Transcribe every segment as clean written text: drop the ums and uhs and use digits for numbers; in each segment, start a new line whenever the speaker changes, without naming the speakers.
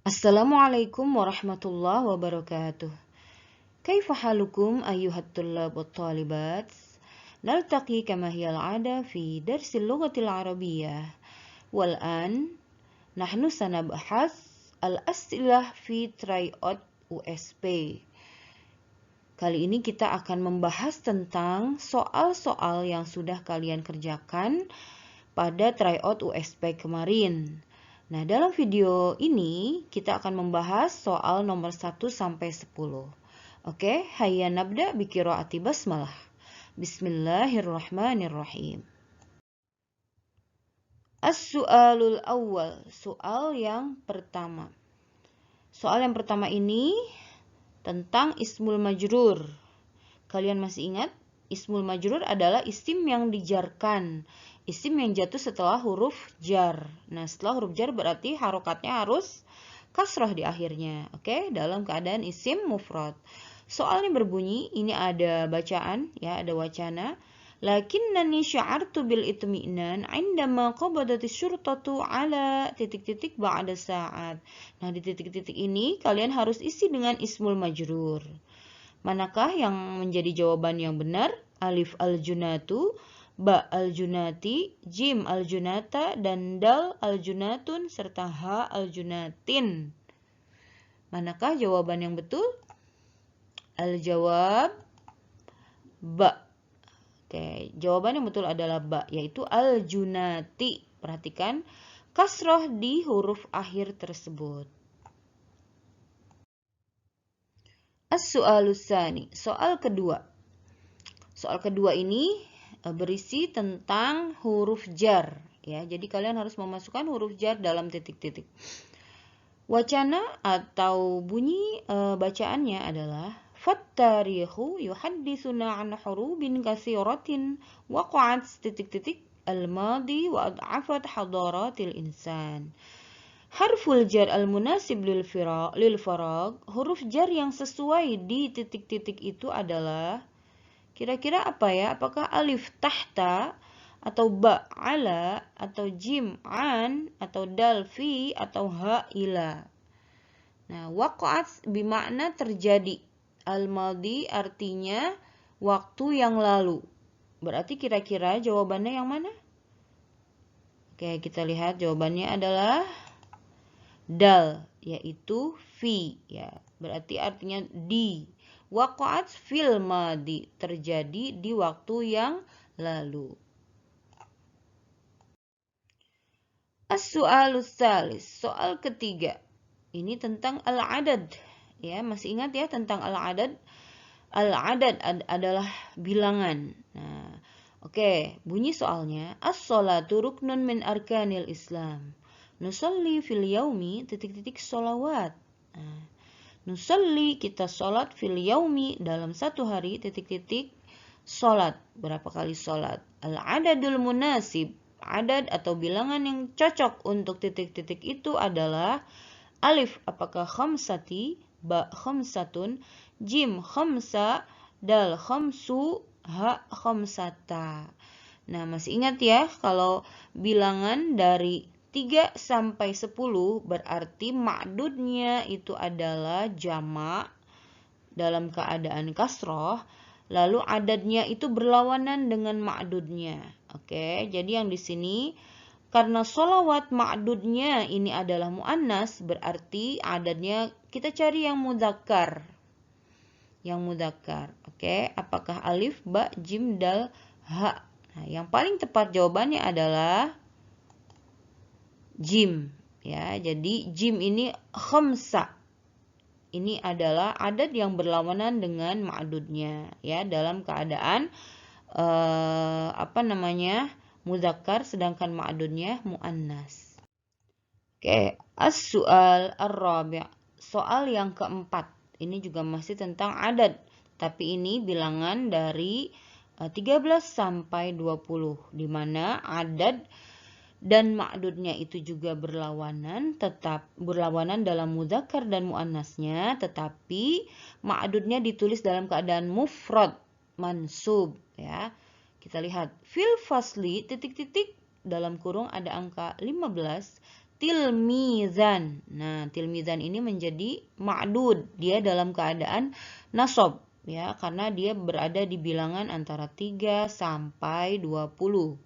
Assalamualaikum warahmatullahi wabarakatuh. Kaifa halukum ayyuhat tullab wat talibat? Naltaqi kama hiya al-'ada fi darsil lughatil arabiyyah. Wal an nahnu sanabhas al-as'ilah fi tryout USP. Kali ini kita akan membahas tentang soal-soal yang sudah kalian kerjakan pada tryout USP kemarin. Nah, dalam video ini kita akan membahas soal nomor 1 sampai 10. Oke, hayya nabda bi qiraati basmalah. Bismillahirrahmanirrahim. As-su'alul awwal, soal yang pertama. Soal yang pertama ini tentang ismul majrur. Kalian masih ingat? Ismul majrur adalah isim yang dijarkan. Isim yang jatuh setelah huruf jar. Nah, setelah huruf jar berarti harokatnya harus kasrah di akhirnya. Oke, dalam keadaan isim mufrad. Soalnya berbunyi, ini ada bacaan, ya, ada wacana. Lakinnani sya'artu bil itmi'nan 'indama qabadatis syurtatu ala titik-titik ba'da sa'at. Nah, di titik-titik ini kalian harus isi dengan ismul majrur. Manakah yang menjadi jawaban yang benar? Alif al-junatu, ba al-junati, jim al-junata, dan dal al-junatun, serta ha al-junatin. Manakah jawaban yang betul? Al-jawab ba. Oke, jawaban yang betul adalah ba, yaitu al-junati. Perhatikan kasroh di huruf akhir tersebut. As-su'alus tsani, soal kedua. Soal kedua ini berisi tentang huruf jar, ya. Jadi kalian harus memasukkan huruf jar dalam titik-titik. Wacana atau bunyi bacaannya adalah Fattarihu yuhaddisuna an hurubin katsiratin waqa'at titik-titik al-madi wa ad'afat hadaratil insan. Harful jar al-munasib lil farag, huruf jar yang sesuai di titik-titik itu adalah kira-kira apa ya? Apakah alif tahta, atau ba ala, atau jim an, atau dal fi, atau ha ila? Nah, waqa'at bermakna terjadi. Al-madi artinya waktu yang lalu. Berarti kira-kira jawabannya yang mana? Oke, kita lihat jawabannya adalah dal, yaitu fi, ya. Berarti artinya di. Waqa'at fil madi, terjadi di waktu yang lalu. As-su'alus tsalis, soal ketiga. Ini tentang al-adad. Ya, masih ingat ya tentang al-adad? Al-adad adalah bilangan. Nah, oke, bunyi soalnya as-sholatu ruknun min arkanil Islam. Nusalli fil yaumi titik-titik sholawat. Nah, nusalli, kita sholat, fil yaumi, dalam satu hari, titik-titik sholat. Berapa kali sholat? Al-adadul munasib, adad atau bilangan yang cocok untuk titik-titik itu adalah alif, apakah khamsati, ba khamsatun, jim khamsa, dal khamsu, ha khamsata. Nah, masih ingat ya, kalau bilangan dari 3 sampai 10 berarti ma'dudnya itu adalah jamak dalam keadaan kasroh, lalu adadnya itu berlawanan dengan ma'dudnya. Oke, jadi yang di sini karena sholawat ma'dudnya ini adalah mu'annas, berarti adadnya kita cari yang mudzakkar. Yang mudzakkar. Oke, apakah alif, ba, jim, dal, ha? Nah, yang paling tepat jawabannya adalah jim, ya. Jadi jim ini khamsa. Ini adalah adad yang berlawanan dengan ma'dudnya, ya, dalam keadaan mudzakkar, sedangkan ma'dudnya muannas. Oke, as-su'al ar-rabi', soal yang keempat. Ini juga masih tentang adad, tapi ini bilangan dari 13 sampai 20, di mana adad dan ma'dudnya itu juga berlawanan, tetap berlawanan dalam mudzakkar dan muannasnya, tetapi ma'dudnya ditulis dalam keadaan mufrad mansub, ya. Kita lihat fil fasli titik-titik dalam kurung ada angka 15, tilmizan. Nah, tilmizan ini menjadi ma'dud. Dia dalam keadaan nasab, ya, karena dia berada di bilangan antara 3 sampai 20.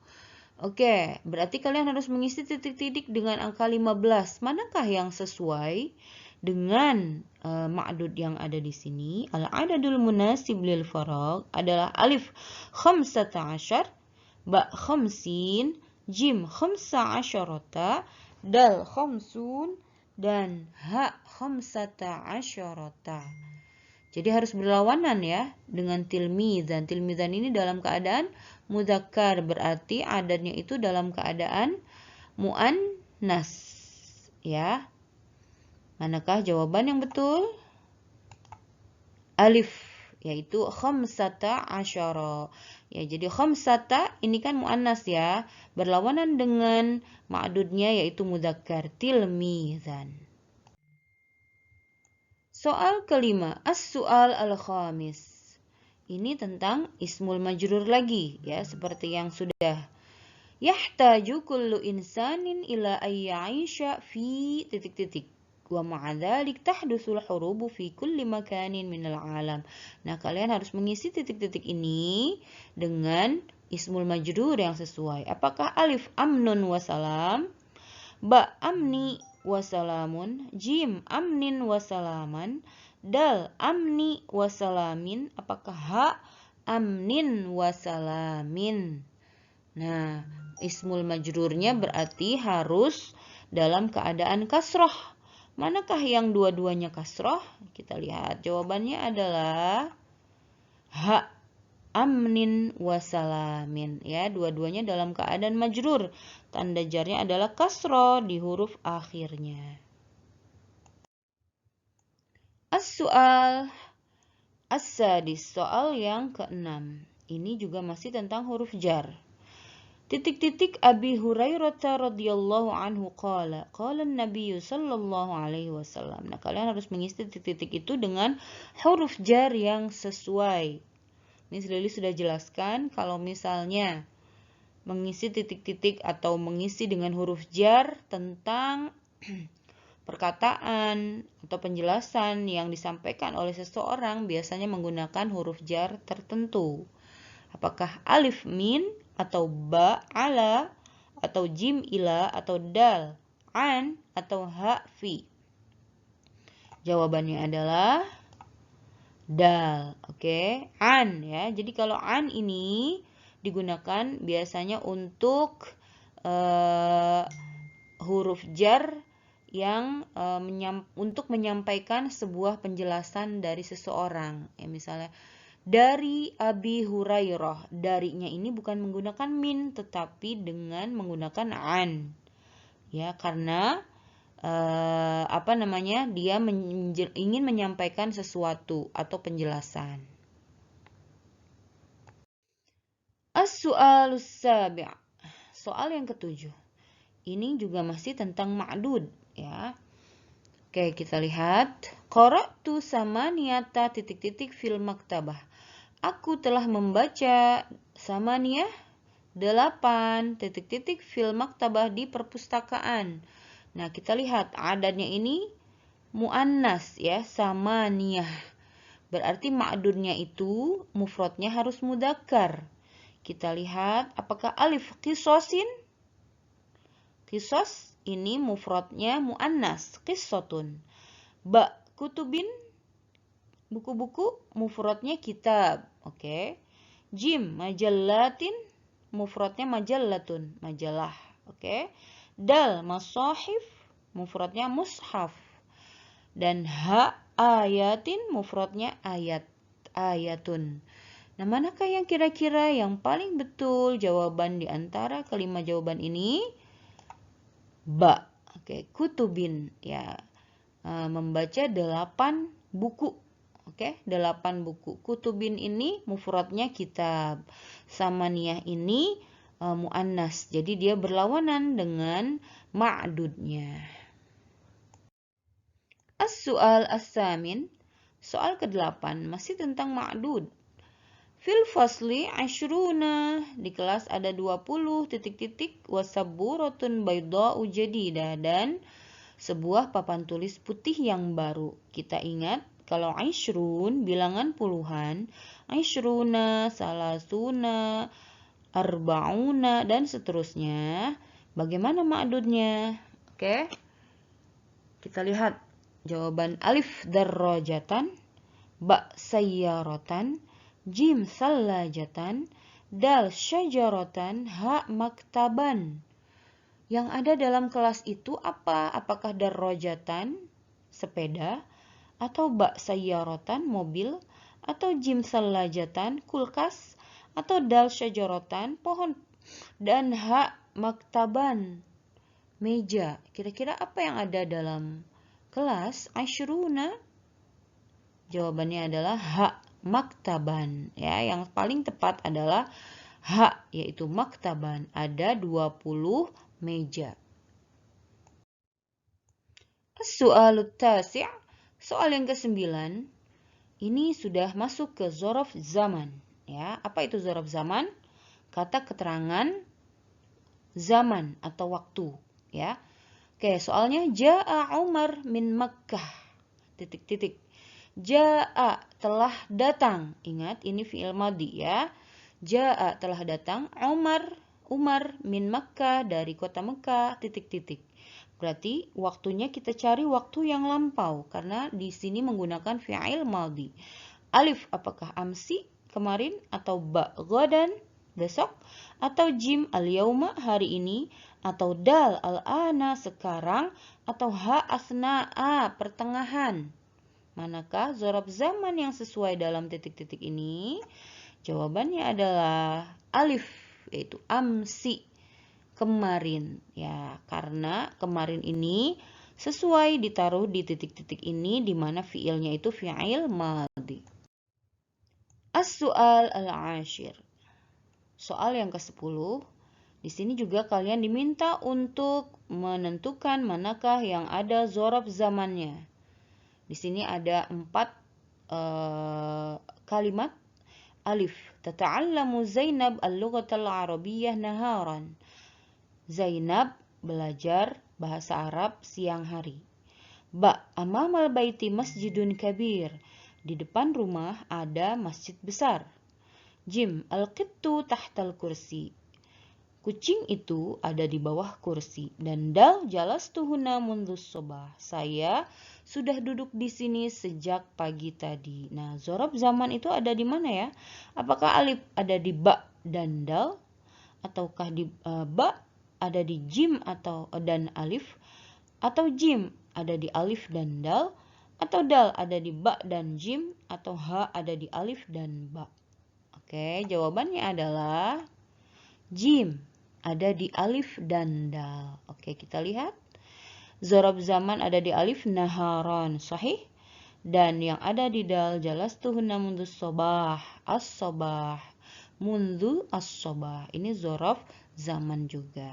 Oke, berarti kalian harus mengisi titik-titik dengan angka 15. Manakah yang sesuai dengan ma'dud yang ada di sini? Al-adadul munasib lil faragh adalah alif khamsata asyar, ba khamsin, jim khamsa asyarata, dal khamsun, dan ha khamsata asyarata. Jadi harus berlawanan ya dengan tilmizan. Tilmizan ini dalam keadaan mudzakkar, berarti adadnya itu dalam keadaan muannas, ya. Manakah jawaban yang betul? Alif, yaitu khamsata asyara. Ya, jadi khamsata ini kan muannas ya, berlawanan dengan ma'dudnya yaitu mudzakkar, tilmizan. Soal kelima, as-su'al al-khamis. Ini tentang ismul majrur lagi ya, seperti yang sudah. Yahtaju kullu insanin ila ayya'isha fi titik-titik. Wa ma'adzalik tahdusul hurubu fi kulli makanin minal alam. Nah, kalian harus mengisi titik-titik ini dengan ismul majrur yang sesuai. Apakah alif amnun wasalam, ba amni wasalamun, jim amnin wasalaman, dal amni wasalamin, apakah ha amnin wasalamin? Nah, ismul majrurnya berarti harus dalam keadaan kasroh. Manakah yang dua-duanya kasroh? Kita lihat jawabannya adalah ha amnin wasalamin, ya, dua-duanya dalam keadaan majrur. Tanda jarnya adalah kasroh di huruf akhirnya. As-su'al as-sadis, soal yang keenam. Ini juga masih tentang huruf jar. Titik-titik Abi Hurairah radhiyallahu anhu qala an-nabiy sallallahu alaihi wasallam. Nah, kalian harus mengisi titik-titik itu dengan huruf jar yang sesuai. Miss Lily sudah jelaskan kalau misalnya mengisi titik-titik atau mengisi dengan huruf jar tentang perkataan atau penjelasan yang disampaikan oleh seseorang biasanya menggunakan huruf jar tertentu. Apakah alif min atau ba ala atau jim ila atau dal an atau ha fi? Jawabannya adalah dal. Oke, an ya. Jadi kalau an ini digunakan biasanya untuk huruf jar yang untuk menyampaikan sebuah penjelasan dari seseorang. Ya, misalnya dari Abi Hurairah, darinya ini bukan menggunakan min tetapi dengan menggunakan an. Ya, karena dia ingin menyampaikan sesuatu atau penjelasan. As-su'alus sabi', soal yang ketujuh. Ini juga masih tentang ma'dud ya. Oke, kita lihat. Qara'tu samaniyata titik-titik fil maktabah. Aku telah membaca samaniyah 8 titik-titik fil maktabah di perpustakaan. Nah, kita lihat adadnya ini muannas ya, samaniyah. Berarti ma'dudnya itu mufradnya harus mudzakkar. Kita lihat apakah alif qisosin? Qisos ini mufradnya muannas, qissotun. Ba kutubin, buku-buku, mufradnya kitab. Oke. Jim majallatin, mufradnya majallatun, majalah. Oke. Dal masahif, mufradnya mushaf. Dan ha ayatin, mufradnya ayat, ayatun. Nah, manakah yang kira-kira yang paling betul jawaban di antara kelima jawaban ini? Ba. Oke, kutubin ya. Membaca 8 buku. Oke, 8 buku. Kutubin ini mufradnya kitab. Samaniyah ini muannas. Jadi dia berlawanan dengan ma'dudnya. As-su'al as-samin, soal ke-8 masih tentang ma'dud. Fil fasli ashruna, di kelas ada 20 titik-titik, wasaburatun baydha'u jadidah, dan sebuah papan tulis putih yang baru. Kita ingat kalau ashrun bilangan puluhan, ashruna, salasuna, arba'una, dan seterusnya. Bagaimana ma'dudnya? Oke. Kita lihat jawaban alif darrajatan, ba sayyaratan, jim sallajatan, dal syajaratan, ha maktaban. Yang ada dalam kelas itu apa? Apakah darrajatan, sepeda, atau ba sayyaratan, mobil, atau jim sallajatan, kulkas, atau dal syajaratan, pohon, dan ha maktaban, meja. Kira-kira apa yang ada dalam kelas asyruna? Jawabannya adalah ha maktaban. Ya, yang paling tepat adalah ha, yaitu maktaban. Ada 20 meja. As-su'alut tasi', soal yang ke-9. Ini sudah masuk ke zorof zaman. Ya, apa itu zorof zaman? Kata keterangan zaman atau waktu. Ya, oke, soalnya ja'a Umar min Makkah. Titik-titik. Ja'a, telah datang. Ingat, ini fi'il madhi ya. Ja'a, telah datang. Umar min Makkah, dari kota Mekah. Titik-titik. Berarti waktunya kita cari waktu yang lampau, karena di sini menggunakan fi'il madhi. Alif, apakah amsi, kemarin, atau ba, ghadan, besok, atau jim, al-yauma, hari ini, atau dal, al-ana, sekarang, atau ha, asna'a, pertengahan. Manakah zorof zaman yang sesuai dalam titik-titik ini? Jawabannya adalah alif, yaitu amsi, kemarin. Ya, karena kemarin ini sesuai ditaruh di titik-titik ini, di mana fiilnya itu fi'il madhi. As-su'al al-ashir. Soal yang ke-10. Di sini juga kalian diminta untuk menentukan manakah yang ada zorof zamannya. Di sini ada 4 kalimat. Alif, tata'allamu Zainab al-lughatal arabiyyah naharan. Zainab belajar bahasa Arab siang hari. Ba, amamal baiti masjidun kabir. Di depan rumah ada masjid besar. Jim, al-qittu tahtal kursi. Kucing itu ada di bawah kursi. Dan dal, jalastuhuna mundus sobah. Saya sudah duduk di sini sejak pagi tadi. Nah, zorof zaman itu ada di mana ya? Apakah alif ada di ba dan dal? Ataukah di ba ada di jim atau dan alif? Atau jim ada di alif dan dal? Atau dal ada di ba dan jim? Atau ha ada di alif dan ba? Oke, jawabannya adalah jim, ada di alif dan dal. Oke, kita lihat. Zorof zaman ada di alif, naharon, sahih. Dan yang ada di dal, jalastuhunna mundu sobah, as-sobah, mundu as-sobah. Ini zorof zaman juga.